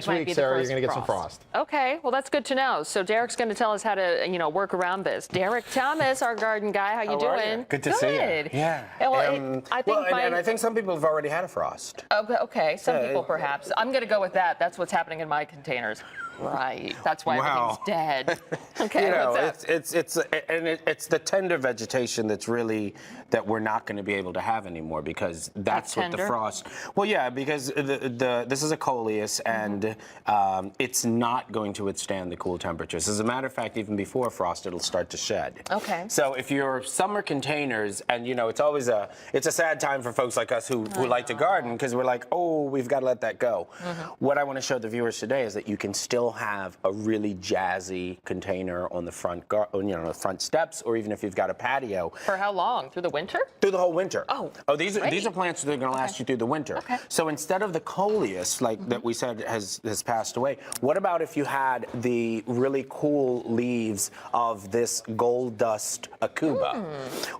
next week, Sarah, you're going to get some frost. Okay, well, that's good to know. So Derek's going to tell us how to, work around this. Derek Thomas, our garden guy, how you doing? Good to see you. Yeah. Well, I think and I think some people have already had a frost. Okay, some people perhaps. I'm going to go with that. That's what's happening in my containers. Right. That's why everything's dead. Okay. It's the tender vegetation that's really that we're not going to be able to have anymore because that's what the frost. Well, yeah, because this is a coleus and it's not going to withstand the cool temperatures. As a matter of fact, even before frost, it'll start to shed. Okay. So if your summer containers, and it's always a sad time for folks like us who like to garden because we're like, oh, we've got to let that go. What I want to show the viewers today is that you can still have a really jazzy container on the front, the front steps, or even if you've got a patio. For how long? Through the winter? Through the whole winter. Oh, these are plants that are going to last you through the winter. Okay. So instead of the coleus, like that we said has passed away, what about if you had the really cool leaves of this gold dust acuba,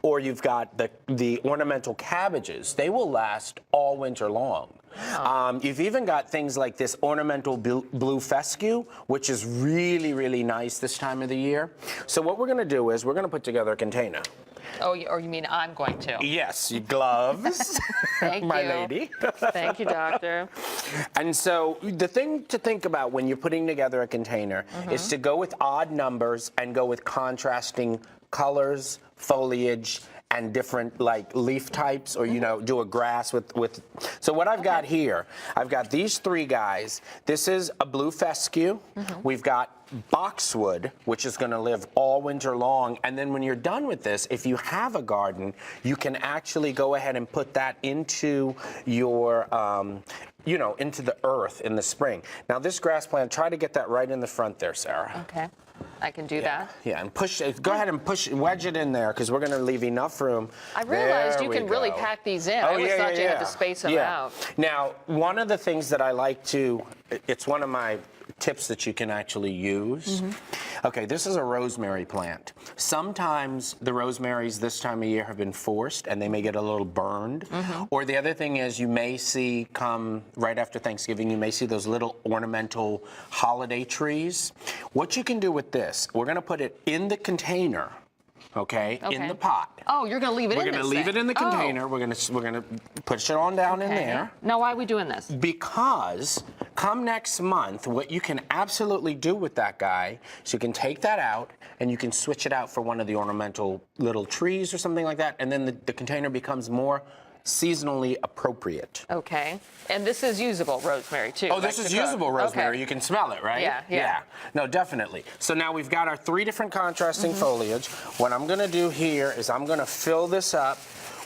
or you've got the ornamental cabbages? They will last all winter long. Wow. You've even got things like this ornamental blue fescue, which is really, really nice this time of the year. So what we're going to do is we're going to put together a container. Oh, or you mean I'm going to? Yes, gloves. Thank my you. lady. Thank you, doctor. And so the thing to think about when you're putting together a container is to go with odd numbers and go with contrasting colors, foliage, and different like leaf types, or do a grass with. So what I've got here, I've got these three guys. This is a blue fescue. We've got boxwood, which is going to live all winter long. And then when you're done with this, if you have a garden, you can actually go ahead and put that into your into the earth in the spring. Now this grass plant, try to get that right in the front there, Sarah. Okay. I can do that. Yeah, and go ahead and wedge it in there because we're going to leave enough room. I realized you can really pack these in. I always thought you had to space them out. Now, one of the things that I like to, it's one of my tips that you can actually use. Okay, this is a rosemary plant. Sometimes the rosemaries this time of year have been forced and they may get a little burned. Or the other thing is you may see come right after Thanksgiving, you may see those little ornamental holiday trees. What you can do with this, we're going to put it in the container. Okay, in the pot. Oh, you're going to leave it in this. We're going to leave it in the container. We're going to push it on down in there. Now, why are we doing this? Because come next month, what you can absolutely do with that guy is you can take that out and you can switch it out for one of the ornamental little trees or something like that, and then the container becomes more seasonally appropriate. Okay. And this is usable rosemary, too. Oh, this is usable rosemary. Okay. You can smell it, right? Yeah. No, definitely. So now we've got our three different contrasting foliage. What I'm going to do here is I'm going to fill this up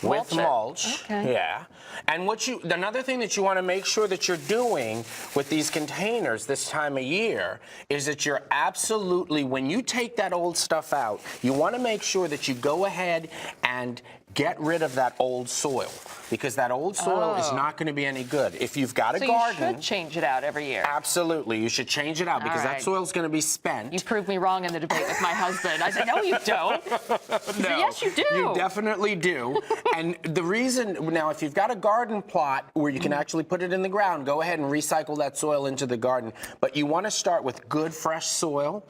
with mulch. Okay. Yeah. And another thing that you want to make sure that you're doing with these containers this time of year is that you're absolutely, when you take that old stuff out, you want to make sure that you go ahead and get rid of that old soil, because that old soil is not going to be any good. If you've got a garden, you should change it out every year. Absolutely, you should change it out because that soil is going to be spent. You proved me wrong in the debate with my husband. I said, no, you don't. No, yes, you do. You definitely do. And the reason, now, if you've got a garden plot where you can actually put it in the ground, go ahead and recycle that soil into the garden. But you want to start with good, fresh soil.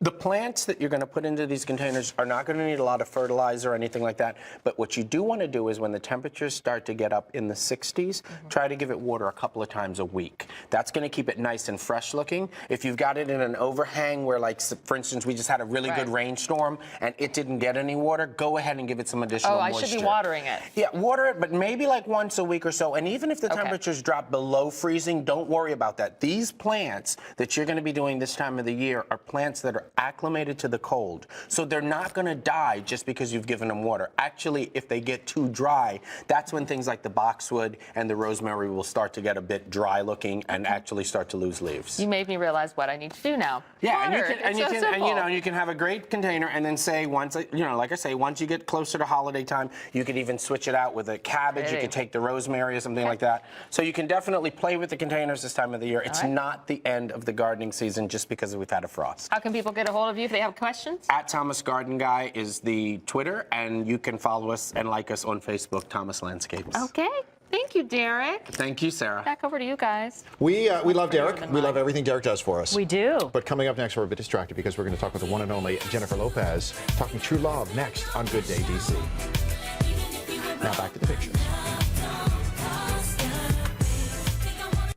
The plants that you're going to put into these containers are not going to need a lot of fertilizer or anything like that. But what you do want to do is when the temperatures start to get up in the 60s, try to give it water a couple of times a week. That's going to keep it nice and fresh looking. If you've got it in an overhang where, like, for instance, we just had a really good rainstorm and it didn't get any water, go ahead and give it some additional moisture. I should be watering it. Yeah, water it, but maybe like once a week or so. And even if the temperatures drop below freezing, don't worry about that. These plants that you're going to be doing this time of the year are plants that are acclimated to the cold. So they're not going to die just because you've given them water. Actually, if they get too dry, that's when things like the boxwood and the rosemary will start to get a bit dry looking and actually start to lose leaves. You made me realize what I need to do now. Yeah, water. and you can have a great container, and then say once, like I say, once you get closer to holiday time, you could even switch it out with a cabbage. You could take the rosemary or something like that. So you can definitely play with the containers this time of the year. It's not the end of the gardening season just because we've had a frost. How can people get a hold of you if they have questions? At Thomas Garden Guy is the Twitter, and you can follow us and like us on Facebook, Thomas Landscapes. Okay. Thank you, Derek. Thank you, Sarah. Back over to you guys. We love Derek. We love everything Derek does for us. We do. But coming up next, we're a bit distracted because we're going to talk with the one and only Jennifer Lopez, talking true love next on Good Day DC. Now back to the pictures.